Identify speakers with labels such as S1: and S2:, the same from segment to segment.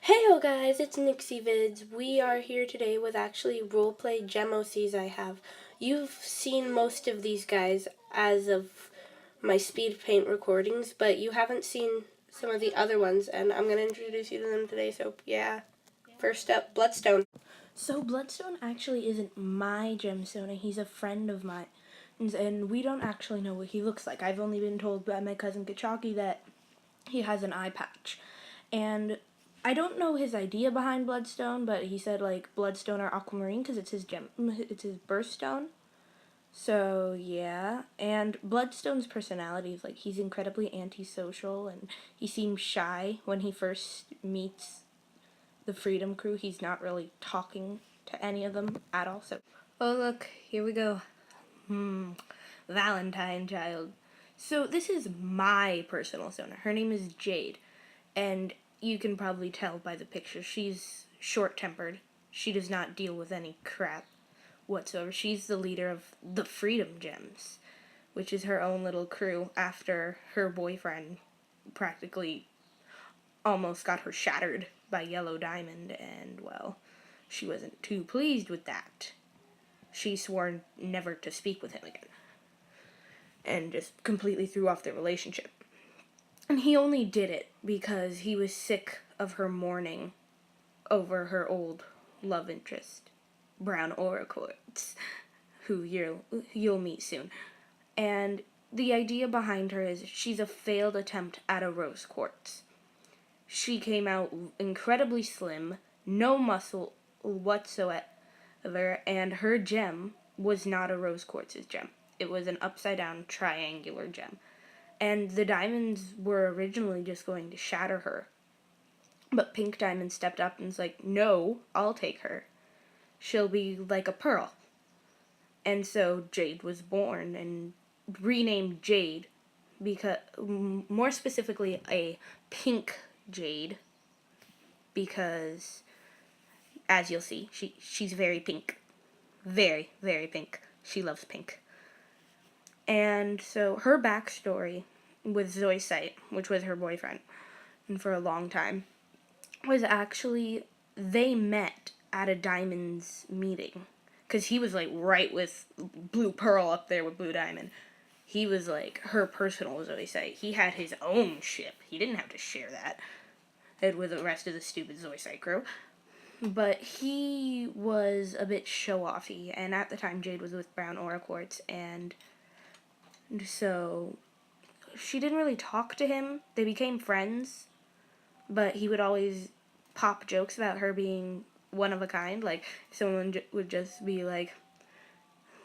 S1: Heyo guys, it's Nixie Vids. We are here today with actually roleplay gem OCs I have. You've seen most of these guys as of my speed paint recordings, but you haven't seen some of the other ones, and I'm going to introduce you to them today, so yeah. First up, Bloodstone. So Bloodstone actually isn't my gemstone, he's a friend of mine, and we don't actually know what he looks like. I've only been told by my cousin Kachaki that he has an eye patch. And I don't know his idea behind Bloodstone, but he said like Bloodstone or Aquamarine because it's his birthstone. So yeah, and Bloodstone's personality is like he's incredibly antisocial and he seems shy when he first meets the Freedom Crew. He's not really talking to any of them at all. So, oh look, here we go. Valentine child. So this is my personal Sona. Her name is Jade, and you can probably tell by the picture she's short-tempered. She does not deal with any crap whatsoever. She's the leader of the Freedom Gems, which is her own little crew after her boyfriend practically almost got her shattered by Yellow Diamond, and well, she wasn't too pleased with that. She swore never to speak with him again, and just completely threw off their relationship. And he only did it because he was sick of her mourning over her old love interest, Brown Aura Quartz, who you'll meet soon. And the idea behind her is she's a failed attempt at a rose quartz. She came out incredibly slim, no muscle whatsoever, and her gem was not a rose quartz's gem. It was an upside-down triangular gem. And the diamonds were originally just going to shatter her. But Pink Diamond stepped up and was like, no, I'll take her. She'll be like a pearl. And so Jade was born and renamed Jade, because more specifically a pink Jade, because as you'll see, she's very pink. Very, very pink. She loves pink. And so her backstory with Zoisite, which was her boyfriend, and for a long time, was actually they met at a Diamonds meeting. Because he was like right with Blue Pearl up there with Blue Diamond. He was like her personal Zoisite. He had his own ship. He didn't have to share that with the rest of the stupid Zoisite crew. But he was a bit show-offy, and at the time Jade was with Brown Aura Quartz, and so she didn't really talk to him. They became friends, but he would always pop jokes about her being one of a kind. Like, someone would just be like,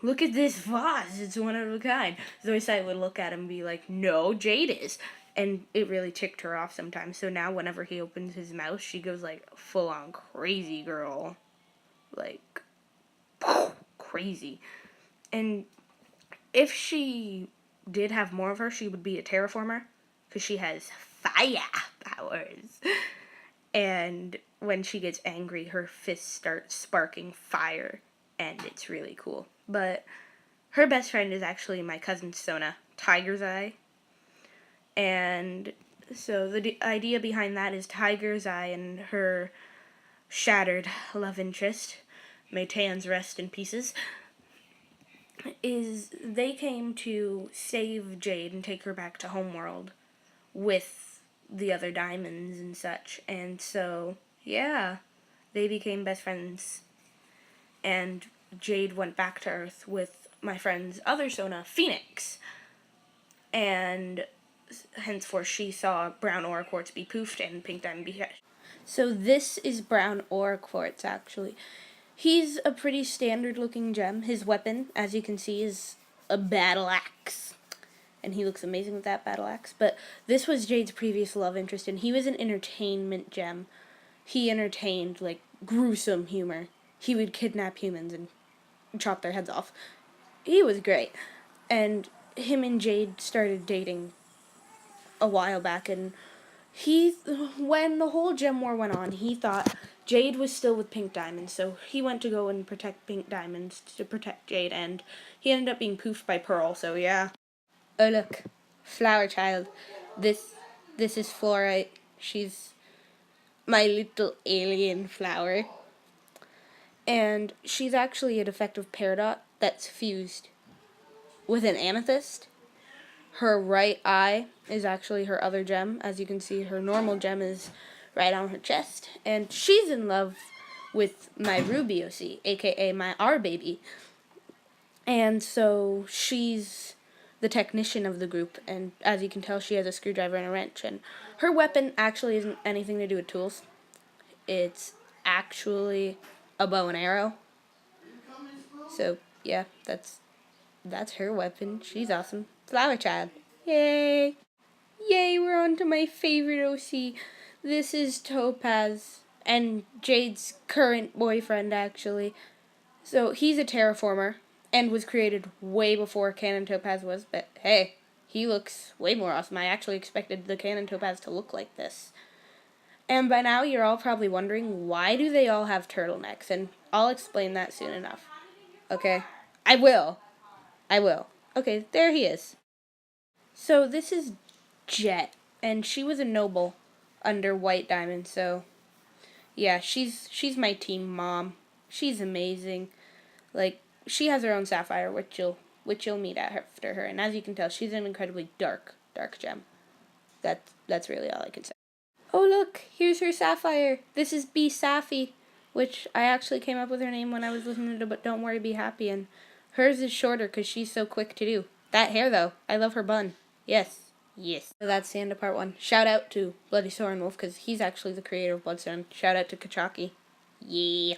S1: look at this vase, it's one of a kind. Zoisite would look at him and be like, no, Jade is. And it really ticked her off sometimes. So now whenever he opens his mouth, she goes like full on crazy girl. Like, crazy. And if she did have more of her, she would be a terraformer, because she has fire powers. And when she gets angry, her fists start sparking fire, and it's really cool. But her best friend is actually my cousin Sona, Tiger's Eye. And so the idea behind that is Tiger's Eye and her shattered love interest, may Tan's rest in pieces, is they came to save Jade and take her back to Homeworld with the other diamonds and such. And so, yeah, they became best friends. And Jade went back to Earth with my friend's other Sona, Phoenix. And henceforth she saw Brown Aura Quartz be poofed and Pink Diamond be shattered. So this is Brown Aura Quartz, actually. He's a pretty standard-looking gem. His weapon, as you can see, is a battle axe. And he looks amazing with that battle axe. But this was Jade's previous love interest, and he was an entertainment gem. He entertained, like, gruesome humor. He would kidnap humans and chop their heads off. He was great. And him and Jade started dating a while back, and when the whole gem war went on, he thought Jade was still with Pink Diamond, so he went to go and protect Pink Diamond to protect Jade, and he ended up being poofed by Pearl, so yeah. Oh look, Flower Child. This is Fluorite. She's my little alien flower. And she's actually a defective peridot that's fused with an amethyst. Her right eye is actually her other gem. As you can see, her normal gem is right on her chest. And she's in love with my Ruby OC, aka my R baby. And so she's the technician of the group, and as you can tell, she has a screwdriver and a wrench. And her weapon actually isn't anything to do with tools. It's actually a bow and arrow. So yeah, that's her weapon. She's awesome. Flower child. Yay! Yay, we're on to my favorite OC. This is Topaz and Jade's current boyfriend, actually. So he's a terraformer and was created way before Canon Topaz was, but hey, he looks way more awesome. I actually expected the Canon Topaz to look like this. And by now you're all probably wondering, why do they all have turtlenecks? And I'll explain that soon enough. Okay? I will. Okay, there he is. So this is Jet, and she was a noble under White Diamond, so yeah, she's my team mom. She's amazing. Like, she has her own sapphire, which you'll meet after her, and as you can tell, she's an incredibly dark gem. That's really all I can say. Oh look, here's her sapphire. This is B Safi, which I actually came up with her name when I was listening to But Don't Worry, Be Happy, and hers is shorter because she's so quick to do. That hair though, I love her bun. Yes. So that's the end of part 1. Shout out to Bloody Soren Wolf because he's actually the creator of Bloodstone. Shout out to Kachaki. Yeah.